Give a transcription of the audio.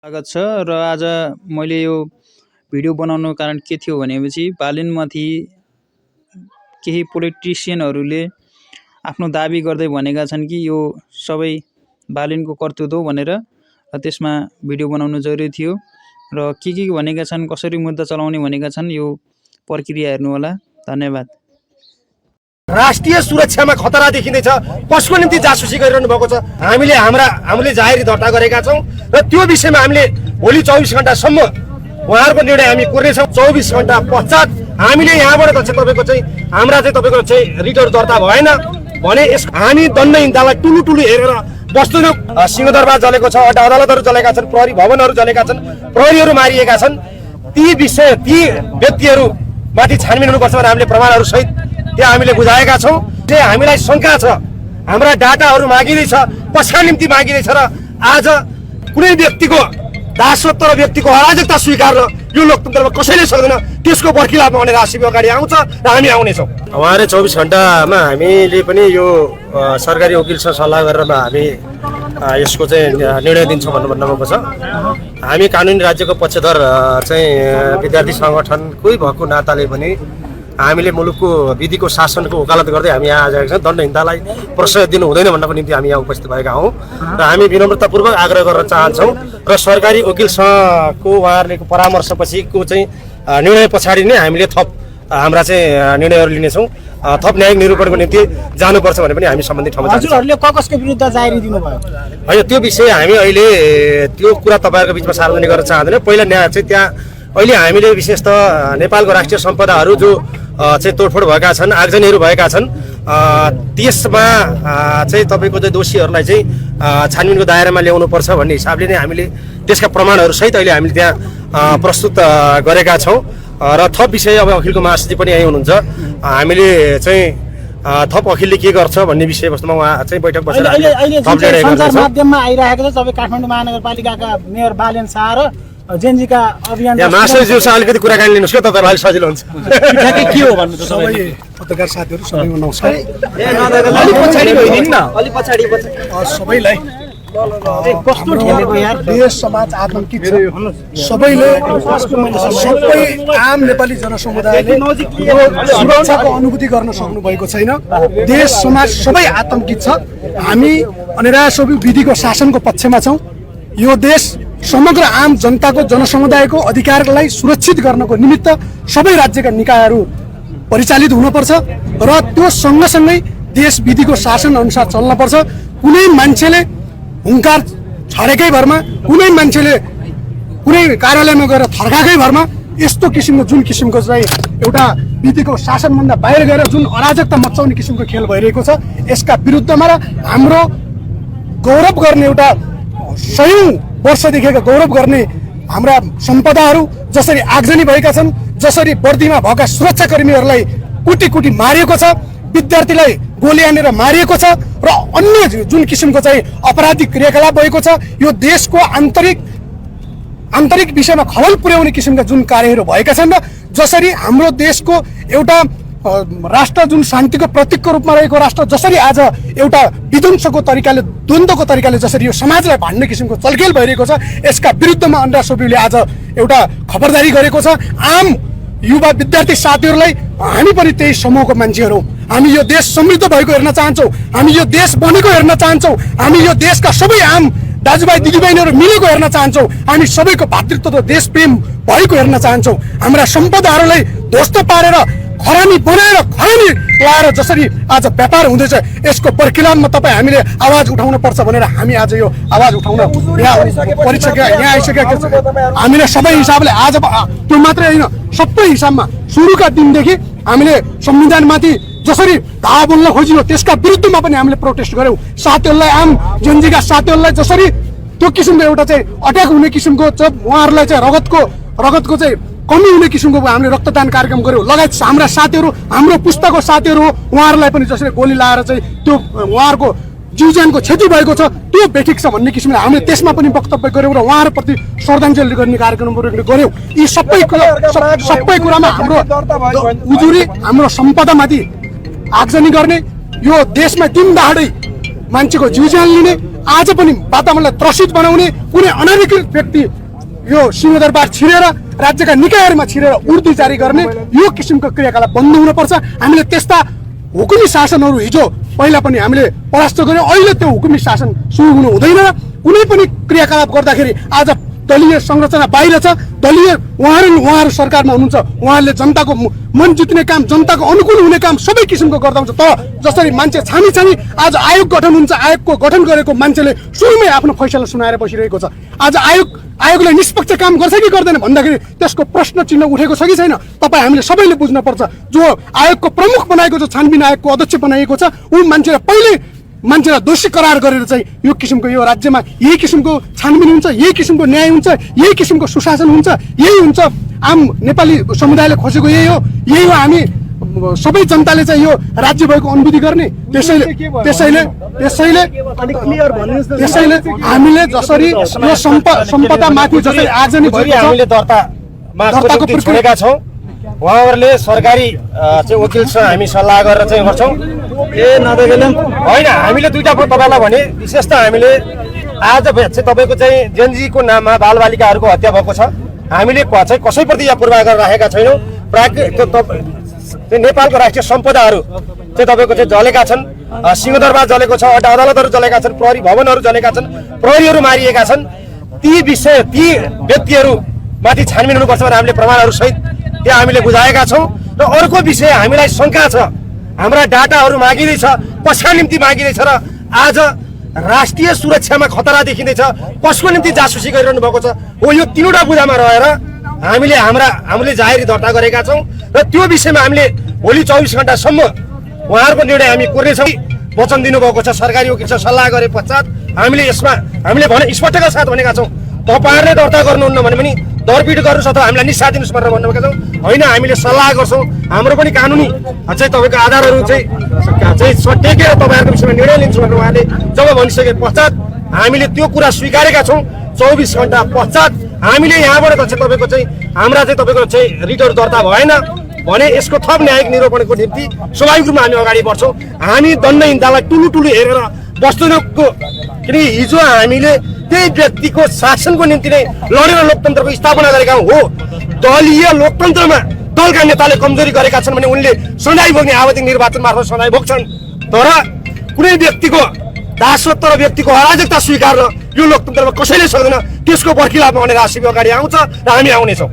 स्वागत छ र आज मैले यो भिडियो बनाउनुको कारण के थियो भनेपछि बालिनमाथि केही पोलिटिसियनहरूले आफ्नो दाबी गर्दै भनेका छन् कि यो सबै बालिनको कर्तृत्व हो भनेर त्यसमा भिडियो बनाउनु जरुरी थियो र के भनेका छन् कसरी मुद्दा चलाउने भनेका छन् यो प्रक्रिया हेर्नु होला। धन्यवाद। राष्ट्रिय सुरक्षामा खतरा देखिँदैछ, कसको निम्ति जासुसी गरिरहनु भएको छ हामीले जाहेरी दर्ता गरेका छौं र त्यो विषयमा हामीले भोलि 24 घण्टासम्म उहाँहरूको निर्णय हामी कुर्नेछौँ। 24 घण्टा पश्चात हामीले यहाँबाट तपाईको चाहिँ रिटहरू दर्ता भएन भने हामी दण्डहीनतालाई टुलु हेरेर बस्दैनौँ। सिंहदरबार जलेको छ, अदालतहरू जलेका छन्, प्रहरी भवनहरू जलेका छन्, प्रहरीहरू मारिएका छन्। ती व्यक्तिहरू माथि छानबिन हुनुपर्छ भनेर हामीले प्रमाणहरू सहित त्यहाँ हामीले बुझाएका छौँ। हामीलाई शंका छ, हाम्रा डाटाहरू मागिँदैछ, कसका निम्ति मागिँदैछ र आज कुनै व्यक्तिको दासत्व र व्यक्तिको अराजकता स्वीकार यो लोकतन्त्रमा कसैले सक्दैन। त्यसको बर्खिलापमा भने राष्ट्रिय अगाडि आउँछ र हामी आउनेछौँ। उहाँले 24 घण्टामा हामीले पनि यो सरकारी वकिलसँग सल्लाह गरेर हामी यसको चाहिँ निर्णय दिन्छौँ भन्नुभएको छ। हामी कानुनी राज्यको पक्षधर चाहिँ विद्यार्थी सङ्गठनकै भएको नाताले पनि हामीले मुलुकको विधिको शासनको वकालत गर्दै हामी यहाँ आएका छौँ। दण्डहीनतालाई प्रश्रय दिनु हुँदैन भन्नको निम्ति हामी यहाँ उपस्थित भएका हौँ र हामी विनम्रतापूर्वक आग्रह गर्न चाहन्छौँ र सरकारी वकिलसँगको उहाँहरूको परामर्शपछिको चाहिँ निर्णय पछाडि नै हामीले थप हाम्रा चाहिँ निर्णयहरू लिनेछौँ। थप न्यायिक निरूपणको निम्ति जानुपर्छ भने पनि हामी सम्बन्धित ठाउँमा जान्छौँ। हजुरहरूले कसको विरुद्ध जाहेरी दिनुभयो? होइन, त्यो विषय हामी अहिले त्यो कुरा तपाईँहरूको बिचमा सार्वजनिक गर्न चाहँदैन। पहिला न्याय चाहिँ त्यहाँ अहिले हामीले विशेषतः नेपालको राष्ट्रिय सम्पदाहरू जो चाहिँ तोडफोड भएका छन्, आगजनीहरू भएका छन्, त्यसमा चाहिँ तपाईँको चाहिँ दोषीहरूलाई चाहिँ छानबिनको दायरामा ल्याउनुपर्छ भन्ने हिसाबले नै हामीले त्यसका प्रमाणहरू सहित अहिले हामीले त्यहाँ प्रस्तुत गरेका छौँ। र थप विषय अब अखिलको महासचिव पनि यहीँ हुनुहुन्छ। हामीले चाहिँ थप अखिलले के गर्छ भन्ने विषयवस्तुमा उहाँ चाहिँ बैठक बसेर सञ्चार माध्यममा आइरहेको छ। तपाईँ काठमाडौँ महानगरपालिकाका मेयर बालेन शाह र जेनजीका अभियान महासचिवसँग अलिकति कुराकानी लिनुहोस् क्या, तपाईँलाई सजिलो हुन्छ। के हो भन्नु? सबै पत्रकार साथीहरू सबैको नमस्कार। सबैलाई कस्तो ठेलेको यार, देश समाज आतंकित छ। सबैले सबै आम नेपाली जनसमुदायले यो सुरक्षाको अनुभूति गर्न सक्नु भएको छैन। देश समाज सबै आतंकित छ। हामी अनिरासोभी विधिको शासनको पक्षमा छौँ। यो देश समग्र आम जनताको जनसमुदायको अधिकारलाई सुरक्षित गर्नको निमित्त सबै राज्यका निकायहरू परिचालित हुनुपर्छ र त्यो सँगसँगै देश विधिको शासन अनुसार चल्नुपर्छ। कुनै मान्छेले हुङ्कार छाडेकै भरमा, कुनै मान्छेले कुनै कार्यालयमा गएर थर्काकै भरमा यस्तो किसिमको जुन किसिमको चाहिँ एउटा विधिको शासनभन्दा बाहिर गएर जुन अराजकता मचाउने किसिमको खेल भइरहेको छ, यसका विरुद्धमा र हाम्रो गौरव गर्ने एउटा सयौं वर्षदेखिका गौरव गर्ने हाम्रा सम्पदाहरू जसरी आगजनी भएका छन्, जसरी वर्दीमा भएका सुरक्षाकर्मीहरूलाई कुटी मारिएको छ, विद्यार्थीलाई गोली हानेर मारिएको छ र अन्य जुन किसिमको चाहिँ अपराधिक क्रियाकलाप भएको छ, यो देशको आन्तरिक विषयमा खलल पुर्याउने किसिमका जुन कार्यहरू भएका छन् र जसरी हाम्रो देशको एउटा राष्ट्र जुन शान्तिको प्रतीकको रूपमा रहेको राष्ट्र जसरी आज एउटा विध्वंसको तरिकाले, द्वन्द्वको तरिकाले जसरी यो समाजलाई भाड्ने किसिमको चलखेल भइरहेको छ, यसका विरुद्धमा अनिरासोभीले आज एउटा खबरदारी गरेको छ। आम युवा विद्यार्थी साथीहरूलाई हामी पनि त्यही समूहको मान्छेहरू हौँ। हामी यो देश समृद्ध भएको हेर्न चाहन्छौँ, हामी यो देश बनेको हेर्न चाहन्छौँ, हामी यो देशका सबै आम दाजुभाइ दिदीबहिनीहरू मिलेको हेर्न चाहन्छौँ, हामी सबैको भातृत्व र देश प्रेम भएको हेर्न चाहन्छौँ। हाम्रा सम्पदाहरूलाई ध्वस्त पारेर खरानी बनाएर खरानी लाएर जसरी आज व्यापार हुँदैछ, यसको पर्खिलाममा तपाईँ हामीले आवाज उठाउनु पर्छ भनेर हामी आज यो आवाज उठाउन यहाँ आइसकेका छौँ। हामीले सबै हिसाबले आज त्यो मात्रै होइन, सबै हिसाबमा सुरुका दिनदेखि हामीले संविधानमाथि जसरी धावा बोल्न खोजियो त्यसका विरुद्धमा पनि हामीले प्रोटेस्ट गऱ्यौँ। साथीहरूलाई, आम जेनजीका साथीहरूलाई जसरी त्यो किसिमको एउटा चाहिँ अट्याक हुने किसिमको उहाँहरूलाई चाहिँ रगतको चाहिँ कमी हुने किसिमको हामीले रक्तदान कार्यक्रम गऱ्यौँ। लगायत हाम्रा साथीहरू, हाम्रो पुस्ताको साथीहरू उहाँहरूलाई पनि जसरी गोली लाएर चाहिँ त्यो उहाँहरूको जीवज्यानको क्षति भएको छ, त्यो बेठिक छ भन्ने किसिमले हामीले त्यसमा पनि वक्तव्य गऱ्यौँ र उहाँहरूप्रति श्रद्धाञ्जली गर्ने कार्यक्रमहरू गऱ्यौँ। यी सबै कुरामा हाम्रो उजुरी, हाम्रो सम्पदामाथि आगजनी गर्ने, यो देशमा दिन दहाडै मान्छेको जीवज्यान लिने आज पनि वातावरणलाई त्रसित बनाउने कुनै अनधिकृत व्यक्ति यो सिंहदरबार छिरेर राज्यका निकायहरूमा छिरेर उर्दी जारी गर्ने यो किसिमको क्रियाकलाप बन्द हुनुपर्छ। हामीले त्यस्ता हुकुमी शासनहरू हिजो पहिला पनि हामीले परास्त गर्यौँ, अहिले त्यो हुकुमी शासन सुरु हुनु हुँदैन। कुनै पनि क्रियाकलाप गर्दाखेरि आज दलीय संरचना बाहिर छ, दलीय उहाँहरू सरकारमा हुनुहुन्छ, उहाँहरूले जनताको मन जित्ने काम, जनताको अनुकूल हुने काम सबै किसिमको गर्दा हुन्छ। तर जसरी मान्छे छानी छानी आज आयोग गठन हुन्छ, आयोगको गठन गरेको मान्छेले सुरुमै आफ्नो फैसला सुनाएर बसिरहेको छ। आज आयोगले निष्पक्ष काम गर्छ कि गर्दैन भन्दाखेरि त्यसको प्रश्न चिन्ह उठेको छ कि छैन तपाईँ हामीले सबैले बुझ्नुपर्छ। जो आयोगको प्रमुख बनाएको छ, छानबिन आयोगको अध्यक्ष बनाएको छ, ऊ मान्छेलाई पहिले मान्छेलाई दोषी करार गरेर चाहिँ यो किसिमको यो राज्यमा यही किसिमको छानबिन हुन्छ, यही किसिमको न्याय हुन्छ, यही किसिमको सुशासन हुन्छ, यही हुन्छ आम नेपाली समुदायले खोजेको यही हो। हामी सबै जनताले चाहिँ यो राज्य भएको अनुभूति गर्ने। त्यसैले हामीले जसरी यो सम्पदा माथि जसरी आर्जनी भएको हामीले दर्ताको प्रक्रिया छौँ, उहाँहरूले सरकारी चाहिँ वकिलसँग हामी सल्लाह गरेर चाहिँ गर्छौँ। होइन, हामीले दुईटा तपाईँलाई भने विशेष त हामीले आज चाहिँ तपाईँको चाहिँ जेनजीको नाममा बालबालिकाहरूको हत्या भएको छ। हामीले चाहिँ कसैप्रति यहाँ पूर्वाग्रह राखेका छैनौँ। नेपालको राष्ट्रिय सम्पदाहरू चाहिँ तपाईँको चाहिँ जलेका छन्, सिंहदरबार जलेको छ, अदालतहरू जलेका छन्, प्रहरी भवनहरू जलेका छन्, प्रहरीहरू मारिएका छन्। ती व्यक्तिहरू माथि छानबिन हुनुपर्छ भनेर हामीले प्रमाणहरू सहित त्यहाँ हामीले बुझाएका छौँ। र अर्को विषय हामीलाई शङ्का छ, हाम्रा डाटाहरू मागिँदैछ, कसका निम्ति मागिँदैछ र आज राष्ट्रिय सुरक्षामा खतरा देखिँदैछ, कसको निम्ति जासुसी गरिरहनु भएको छ, हो यो तीनवटा बुँदामा रहेर हामीले जाहेरी दर्ता गरेका छौँ। र त्यो विषयमा हामीले भोलि 24 घण्टासम्म उहाँहरूको निर्णय हामी कुर्नेछौँ। वचन दिनुभएको छ सरकारी वकिलसँग सल्लाह गरे पश्चात हामीले स्पष्टका साथ भनेका छौँ, तपाईँहरूले दर्ता गर्नुहुन्न भने पनि दरपिट गर्नुहोस् अथवा हामीलाई निस्सा दिनुहोस् भनेर भन्नुभएका छौँ। होइन, हामीले सल्लाह गर्छौँ, हाम्रो पनि कानुनी चाहिँ तपाईँको आधारहरू चाहिँ टेकेर तपाईँहरूको विषयमा निर्णय लिन्छौँ भनेर उहाँले जब भनिसके पश्चात हामीले त्यो कुरा स्वीकारेका छौँ। 24 घण्टा पश्चात हामीले यहाँबाट चाहिँ तपाईँको चाहिँ हाम्रा चाहिँ तपाईँको चाहिँ रिटहरू दर्ता भएन भने यसको थप न्यायिक निरूपणको निम्ति स्वाभाविक रूपमा हामी अगाडि बढ्छौँ। हामी दण्डहीनतालाई टुलु हेरेर बस्दैनको, किनकि हिजो हामीले त्यही व्यक्तिको शासनको निम्ति नै लडेर लोकतन्त्रको स्थापना गरेका हो। दलीय लोकतन्त्रमा दलका नेताले कमजोरी गरेका छन् भने उनले सजाय भोग्ने आवधिक निर्वाचन मार्फत सजाय भोग्छन्। तर कुनै व्यक्तिको दासत्व र व्यक्तिको अराजकता स्वीकार्न यो लोकतन्त्रमा कसैले सक्दैन। त्यसको बर्खिलापमा भनेर आसिबी अगाडि आउँछ र हामी आउनेछौँ।